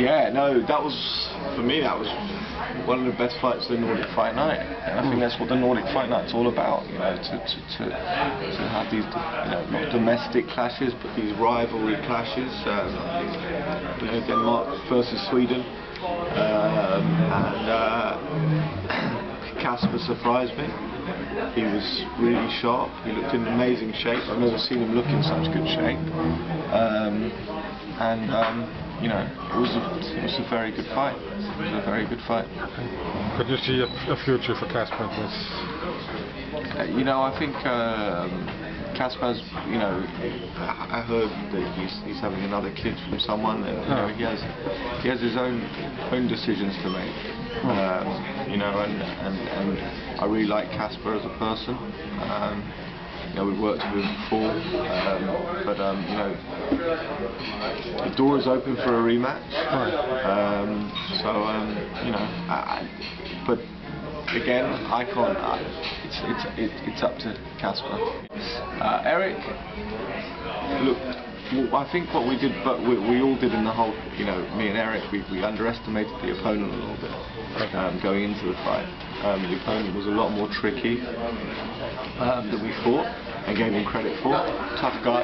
Yeah, no, that was, for me, that was one of the best fights of the Nordic Fight Night, and I think that's what the Nordic Fight Night's all about, you know, to have these, you know, not domestic clashes, but these rivalry clashes, you know, Denmark versus Sweden, and Kasper surprised me. He was really sharp, he looked in amazing shape. I've never seen him look in such good shape. You know, it was a very good fight. It was a very good fight. Could you see a future for Kasper? You know, I think Kasper's, you know, I heard that he's having another kid from someone, and you know, he has his own decisions to make. You know, and I really like Kasper as a person. You know, we've worked with him before, but you know, the door is open for a rematch. You know, but again, I can't. It's up to Kasper. Eric, look, I think what we did, but we all did in the whole, you know, me and Eric, we underestimated the opponent a little bit going into the fight. The opponent was a lot more tricky than we thought, and gave him credit for. Tough guy.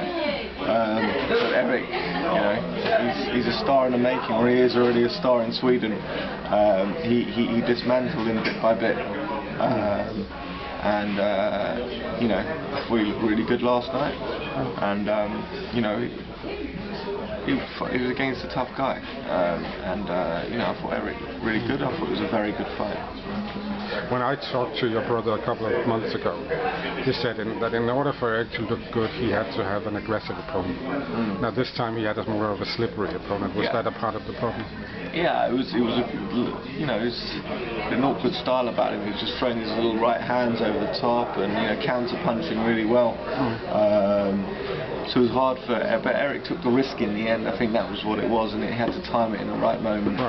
But Eric, you know, he's a star in the making, or he is already a star in Sweden. He dismantled him bit by bit. You know, we looked really good last night, and you know, he was against a tough guy, you know, I thought Eric looked really good. I thought it was a very good fight. When I talked to your brother a couple of months ago, he said that in order for Eric to look good, he had to have an aggressive opponent. Now this time he had more of a slippery opponent. Was that a part of the problem? Yeah, it was a, you know, it was an awkward style about him. He was just throwing his little right hands over the top and, you know, counter punching really well. So it was hard for, but Eric took the risk in the end. I think that was what it was, and he had to time it in the right moment.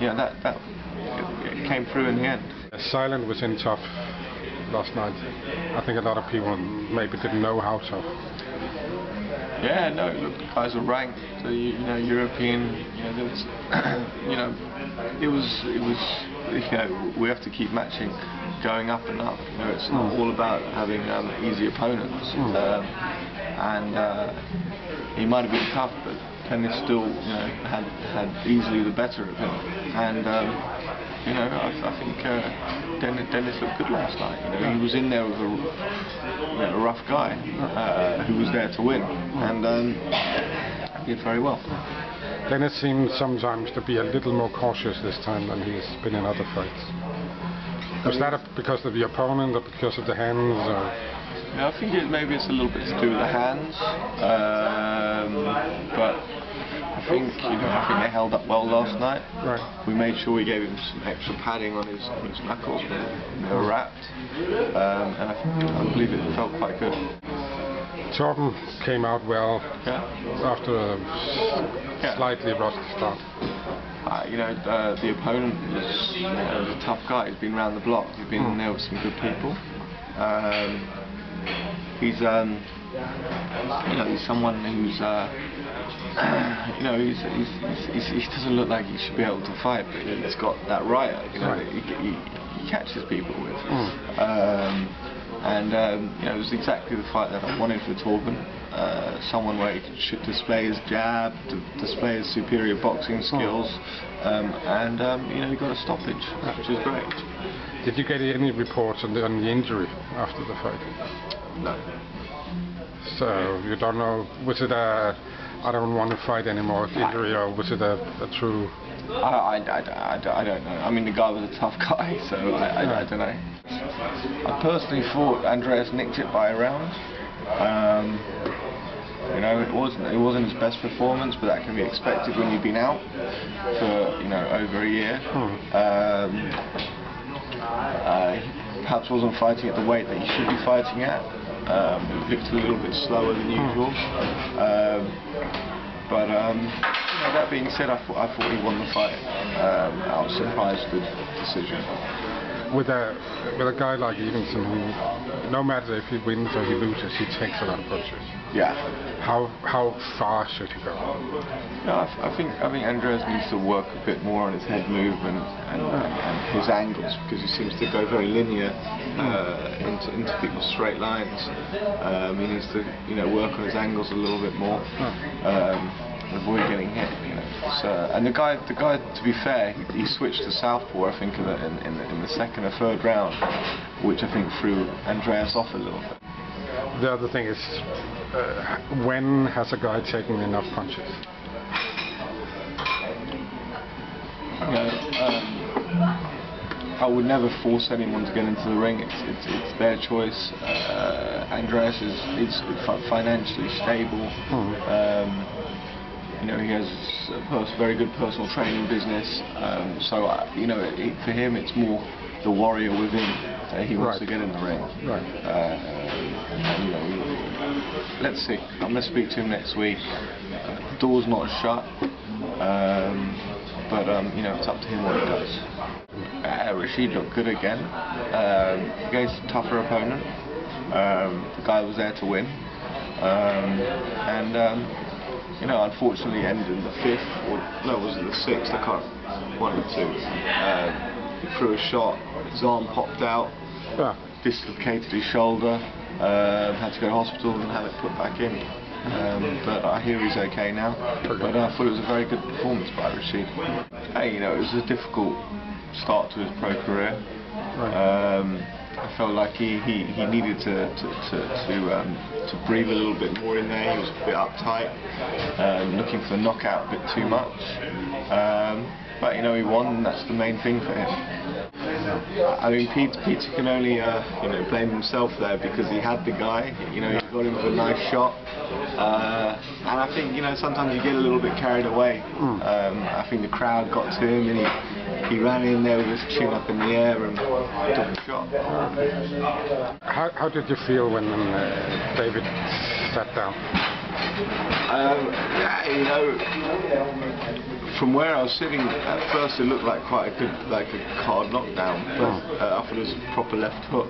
You know, that it came through in the end. Sauerland was in tough last night. I think a lot of people maybe didn't know how tough. Yeah, no, look, the guys were ranked, you know, European, you know, there was, you know, it was, you know, we have to keep matching, going up and up, you know, it's not all about having easy opponents, he might have been tough, but Dennis still, you know, had easily the better of him, and, you know, I think Dennis looked good last night. You know, he was in there with a rough guy who was there to win, and he did very well. Dennis seemed sometimes to be a little more cautious this time than he's been in other fights. Was that because of the opponent or because of the hands? Or? Yeah, I think maybe it's a little bit to do with the hands, but I think, you know, I think they held up well last night. We made sure we gave him some extra padding on his knuckles when they were wrapped, and I believe it felt quite good. Torben came out well after a slightly rusty start. You know, the opponent was, you know, a tough guy. He's been around the block. He's been in there with some good people. He's, you know, he's someone who's, you know, he doesn't look like he should be able to fight, but he's got that riot, you know, that he catches people with. You know, it was exactly the fight that I wanted for Torben. Someone where he should display his jab, display his superior boxing skills, you know, he got a stoppage, which is great. Did you get any reports on the injury after the fight? No. So you don't know, was it a I don't want to fight anymore injury, or was it a true... I don't know. I mean, the guy was a tough guy, so I don't know. I personally thought Andreas nicked it by a round. You know, it wasn't his best performance, but that can be expected when you've been out for, you know, over a year. He perhaps wasn't fighting at the weight that he should be fighting at. He looked a little bit slower than usual. You know, that being said, I thought he won the fight. I was surprised with the decision. with a guy like Evenson, who no matter if he wins or he loses, he takes a lot of punches. Yeah. How far should he go? No, I think Andreas needs to work a bit more on his head movement and his angles, because he seems to go very linear into people's straight lines. He needs to work on his angles a little bit more. Avoid getting hit, So, and the guy, to be fair, he switched to southpaw, I think, in the second or third round, which I think threw Andreas off a little bit. The other thing is, when has a guy taken enough punches? I would never force anyone to get into the ring. It's their choice. Andreas is financially stable. He has a very good personal training business, so for him it's more the warrior within. He wants to get in the ring. Right. Let's see. I'm going to speak to him next week. The door's not shut, but it's up to him what he does. Rashid looked good again. Against a tougher opponent. The guy was there to win, unfortunately ended in the 5th, or no, was it the 6th? I can't. One of the two. He threw a shot, his arm popped out, dislocated his shoulder, had to go to hospital and have it put back in. But I hear he's okay now. But I thought it was a very good performance by Rashid. Hey, it was a difficult start to his pro career. I felt like he needed to breathe a little bit more in there. He was a bit uptight, looking for the knockout a bit too much. But he won, and that's the main thing for him. I mean, Peter can only blame himself there, because he had the guy. He got him with a nice shot. And I think sometimes you get a little bit carried away. I think the crowd got to him, and he ran in there with his chin up in the air and took a shot. How did you feel when David sat down? From where I was sitting, at first it looked like quite a good, like a hard knockdown. But I thought it was a proper left hook.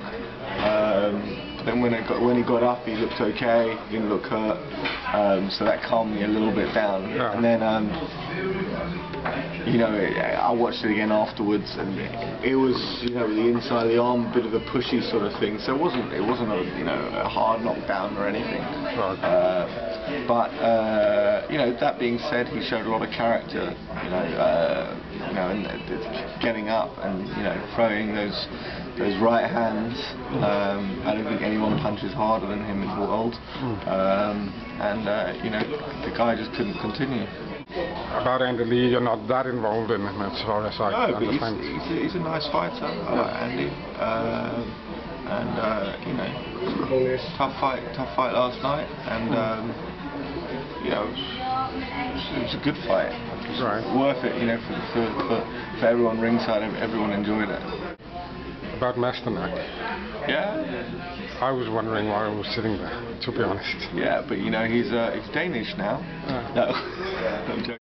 Then when he got up, he looked okay. He didn't look hurt. So that calmed me a little bit down. And then I watched it again afterwards, and it was the inside of the arm, a bit of a pushy sort of thing. So it wasn't a hard knockdown or anything. But that being said, he showed a lot of character. And getting up and throwing those right hands. I don't think anyone punches harder than him in the world. The guy just couldn't continue. About Andy Lee, you're not that involved in him as far as I understand. He's a nice fighter. I like Andy. Tough fight last night, and it was a good fight. Right. Worth it, for everyone ringside. Everyone enjoyed it. About Masternak. Yeah. I was wondering why I was sitting there, to be honest. Yeah, but he's Danish now. No, I'm joking.